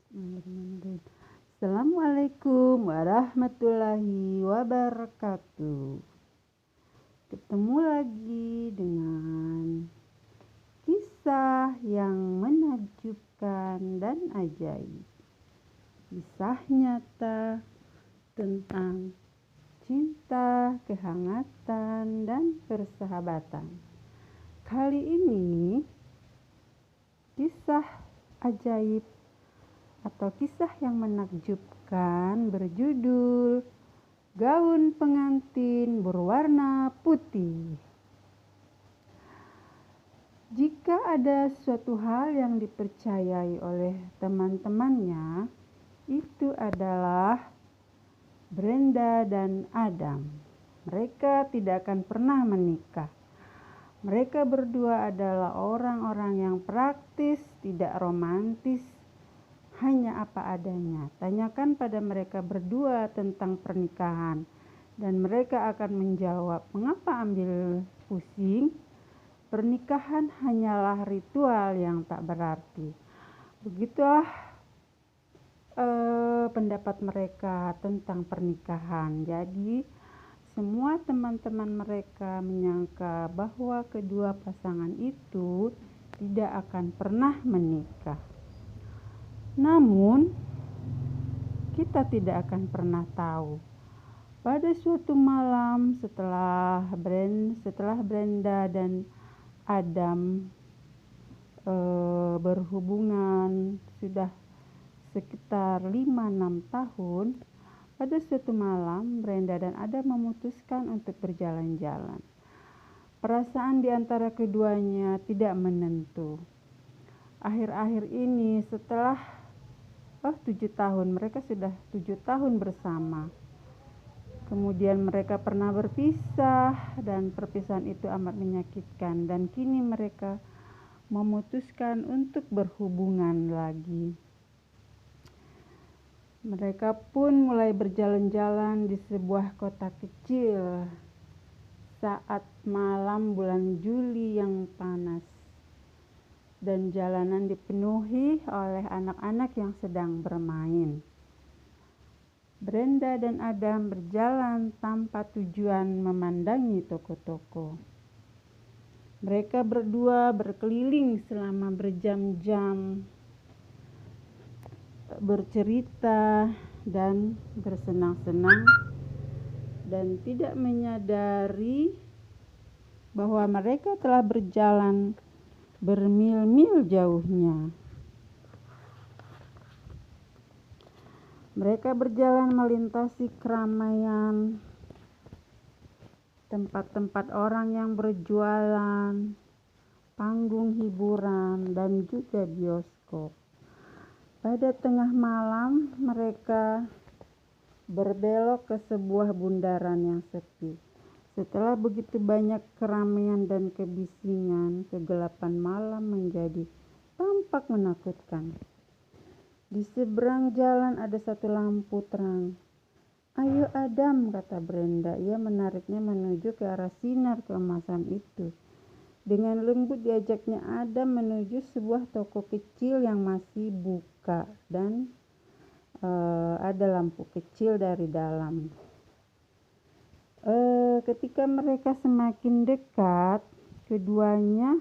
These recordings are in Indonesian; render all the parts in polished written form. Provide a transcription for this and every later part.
Assalamualaikum warahmatullahi wabarakatuh. Ketemu lagi dengan kisah yang menakjubkan dan ajaib. Kisah nyata tentang cinta, kehangatan, dan persahabatan. Kali ini kisah ajaib atau kisah yang menakjubkan berjudul Gaun Pengantin Berwarna Putih. Jika ada suatu hal yang dipercayai oleh teman-temannya, itu adalah Brenda dan Adam. Mereka tidak akan pernah menikah. Mereka berdua adalah orang-orang yang praktis, tidak romantis, hanya apa adanya. Tanyakan pada mereka berdua tentang pernikahan, dan mereka akan menjawab, mengapa ambil pusing? Pernikahan hanyalah ritual yang tak berarti. Begitulah pendapat mereka tentang pernikahan. Jadi semua teman-teman mereka menyangka bahwa kedua pasangan itu tidak akan pernah menikah. Namun, kita tidak akan pernah tahu. Pada suatu malam setelah Brenda dan Adam berhubungan sudah sekitar 5-6 tahun, pada suatu malam Brenda dan Adam memutuskan untuk berjalan-jalan. Perasaan di antara keduanya tidak menentu. Akhir-akhir ini setelah 7 tahun, mereka sudah 7 tahun bersama. Kemudian mereka pernah berpisah dan perpisahan itu amat menyakitkan, dan kini mereka memutuskan untuk berhubungan lagi. Mereka pun mulai berjalan-jalan di sebuah kota kecil saat malam bulan Juli yang panas, dan jalanan dipenuhi oleh anak-anak yang sedang bermain. Brenda dan Adam berjalan tanpa tujuan memandangi toko-toko. Mereka berdua berkeliling selama berjam-jam, bercerita dan bersenang-senang, dan tidak menyadari bahwa mereka telah berjalan bermil-mil jauhnya. Mereka berjalan melintasi keramaian, tempat-tempat orang yang berjualan, panggung hiburan, dan juga bioskop. Pada tengah malam, mereka berbelok ke sebuah bundaran yang sepi. Setelah begitu banyak keramaian dan kebisingan, kegelapan malam menjadi tampak menakutkan. Di seberang jalan ada satu lampu terang. "Ayo Adam," kata Brenda. Ia menariknya menuju ke arah sinar keemasan itu. Dengan lembut diajaknya Adam menuju sebuah toko kecil yang masih buka dan ada lampu kecil dari dalam. Ketika mereka semakin dekat, keduanya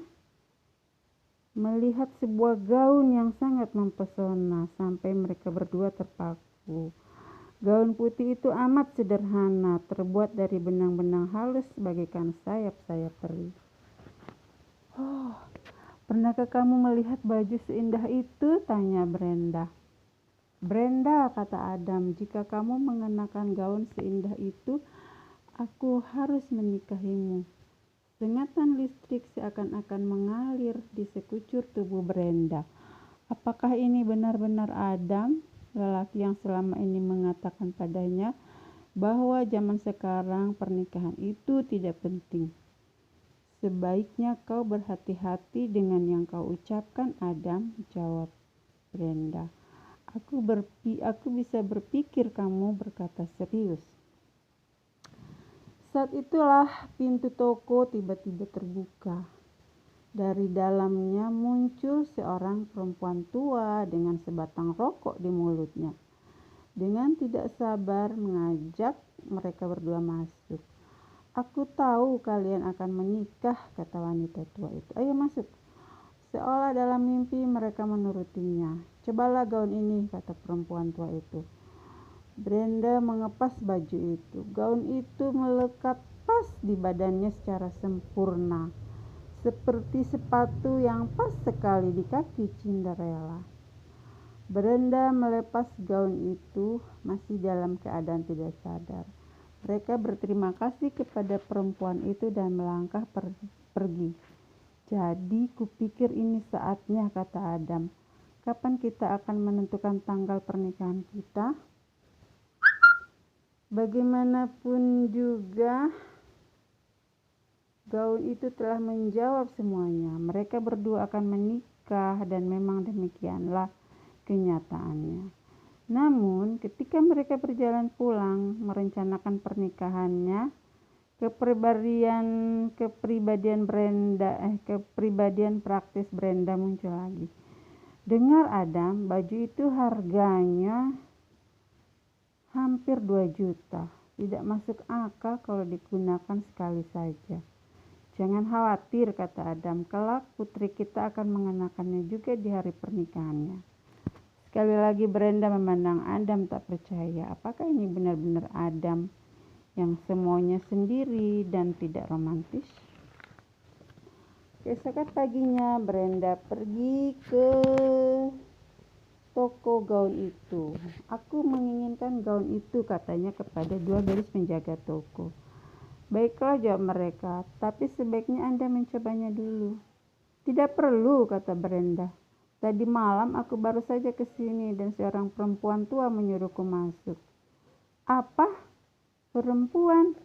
melihat sebuah gaun yang sangat mempesona sampai mereka berdua terpaku. Gaun putih itu amat sederhana, terbuat dari benang-benang halus bagaikan sayap-sayap peri. "Oh, pernahkah kamu melihat baju seindah itu?" tanya Brenda. "Brenda," kata Adam, "jika kamu mengenakan gaun seindah itu, aku harus menikahimu." Sengatan listrik seakan-akan mengalir di sekucur tubuh Brenda. Apakah ini benar-benar Adam, lelaki yang selama ini mengatakan padanya bahwa zaman sekarang pernikahan itu tidak penting? "Sebaiknya kau berhati-hati dengan yang kau ucapkan, Adam," jawab Brenda. Aku bisa berpikir kamu berkata serius." Saat itulah pintu toko tiba-tiba terbuka. Dari dalamnya muncul seorang perempuan tua dengan sebatang rokok di mulutnya. Dengan tidak sabar mengajak mereka berdua masuk. "Aku tahu kalian akan menikah," kata wanita tua itu. "Ayo masuk." Seolah dalam mimpi mereka menurutinya. "Cobalah gaun ini," kata perempuan tua itu. Brenda mengepas baju itu. Gaun itu melekat pas di badannya secara sempurna, seperti sepatu yang pas sekali di kaki Cinderella. Brenda melepas gaun itu masih dalam keadaan tidak sadar. Mereka berterima kasih kepada perempuan itu dan melangkah pergi. "Jadi kupikir ini saatnya," kata Adam. "Kapan kita akan menentukan tanggal pernikahan kita?" Bagaimanapun juga, gaun itu telah menjawab semuanya. Mereka berdua akan menikah dan memang demikianlah kenyataannya. Namun, ketika mereka berjalan pulang merencanakan pernikahannya, kepribadian praktis Brenda muncul lagi. "Dengar Adam, baju itu harganya hampir 2 juta. Tidak masuk akal kalau digunakan sekali saja." "Jangan khawatir," kata Adam, "kelak putri kita akan mengenakannya juga di hari pernikahannya." Sekali lagi Brenda memandang Adam tak percaya. Apakah ini benar-benar Adam yang semuanya sendiri dan tidak romantis? Keesokan paginya Brenda pergi ke toko gaun itu. "Aku menginginkan gaun itu," katanya kepada 2 gadis penjaga toko. "Baiklah," jawab mereka, "tapi sebaiknya Anda mencobanya dulu." "Tidak perlu," kata Brenda. "Tadi malam aku baru saja ke sini dan seorang perempuan tua menyuruhku masuk." "Apa? Perempuan?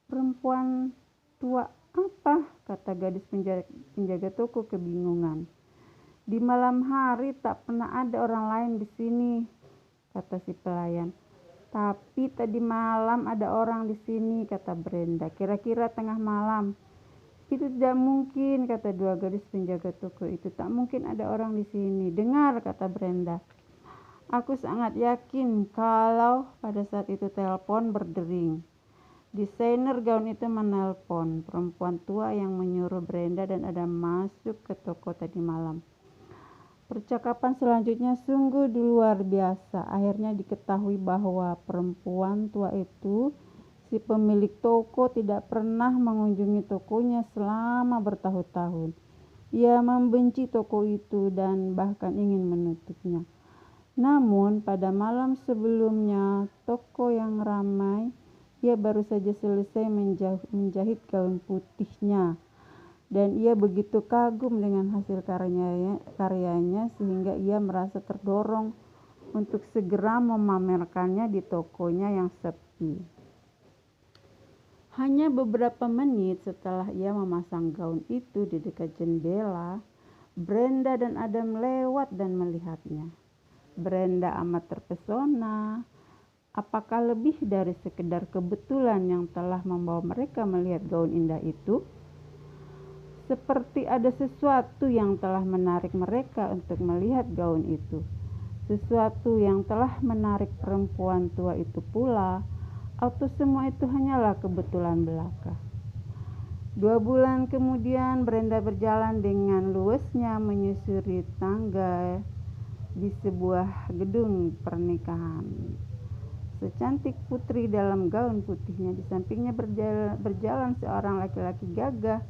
Perempuan tua apa?" kata gadis penjaga toko kebingungan. "Di malam hari tak pernah ada orang lain di sini," kata si pelayan. "Tapi tadi malam ada orang di sini," kata Brenda. "Kira-kira tengah malam." "Itu tidak mungkin," kata 2 gadis penjaga toko itu. "Tak mungkin ada orang di sini." "Dengar," kata Brenda. "Aku sangat yakin kalau pada saat itu telepon berdering." Desainer gaun itu menelpon perempuan tua yang menyuruh Brenda dan Adam masuk ke toko tadi malam. Percakapan selanjutnya sungguh luar biasa. Akhirnya diketahui bahwa perempuan tua itu, si pemilik toko, tidak pernah mengunjungi tokonya selama bertahun-tahun. Ia membenci toko itu dan bahkan ingin menutupnya. Namun pada malam sebelumnya toko yang ramai, ia baru saja selesai menjahit gaun putihnya. Dan ia begitu kagum dengan hasil karyanya sehingga ia merasa terdorong untuk segera memamerkannya di tokonya yang sepi. Hanya beberapa menit setelah ia memasang gaun itu di dekat jendela, Brenda dan Adam lewat dan melihatnya. Brenda amat terpesona. Apakah lebih dari sekedar kebetulan yang telah membawa mereka melihat gaun indah itu? Seperti ada sesuatu yang telah menarik mereka untuk melihat gaun itu. Sesuatu yang telah menarik perempuan tua itu pula, atau semua itu hanyalah kebetulan belaka. 2 bulan kemudian Brenda berjalan dengan luwesnya menyusuri tangga di sebuah gedung pernikahan. Secantik putri dalam gaun putihnya, di sampingnya berjalan seorang laki-laki gagah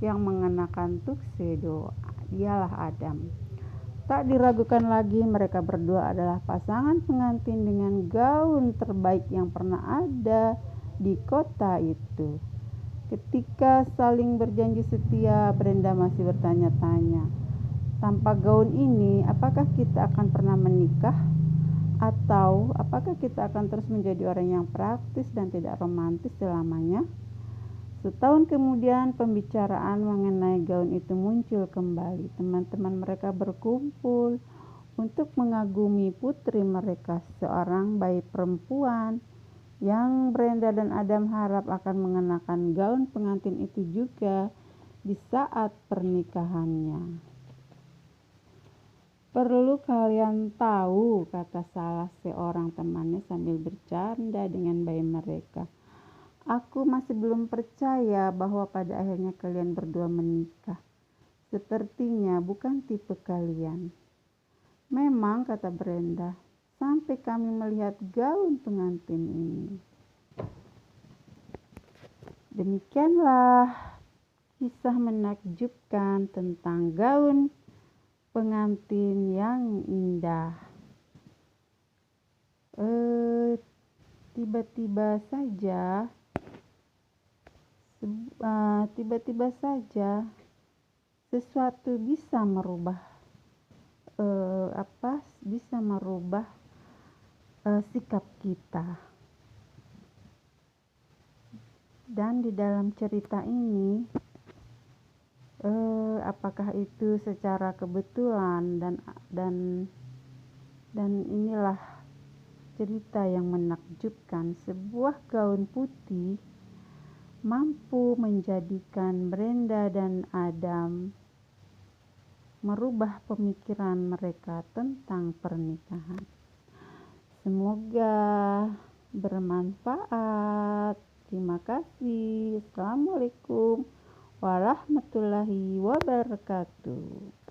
yang mengenakan tuxedo. Dialah Adam. Tak diragukan lagi, mereka berdua adalah pasangan pengantin dengan gaun terbaik yang pernah ada di kota itu. Ketika saling berjanji setia, Brenda masih bertanya-tanya, tanpa gaun ini, apakah kita akan pernah menikah? Atau apakah kita akan terus menjadi orang yang praktis dan tidak romantis selamanya? Setahun kemudian pembicaraan mengenai gaun itu muncul kembali. Teman-teman mereka berkumpul untuk mengagumi putri mereka, seorang bayi perempuan yang Brenda dan Adam harap akan mengenakan gaun pengantin itu juga di saat pernikahannya. "Perlu kalian tahu," kata salah seorang temannya sambil bercanda dengan bayi mereka, "aku masih belum percaya bahwa pada akhirnya kalian berdua menikah. Sepertinya bukan tipe kalian." "Memang," kata Brenda, "sampai kami melihat gaun pengantin ini." Demikianlah kisah menakjubkan tentang gaun pengantin yang indah. Tiba-tiba saja sesuatu bisa merubah sikap kita. Dan di dalam cerita ini, apakah itu secara kebetulan dan inilah cerita yang menakjubkan. Sebuah gaun putih mampu menjadikan Brenda dan Adam merubah pemikiran mereka tentang pernikahan. Semoga bermanfaat. Terima kasih. Assalamualaikum warahmatullahi wabarakatuh.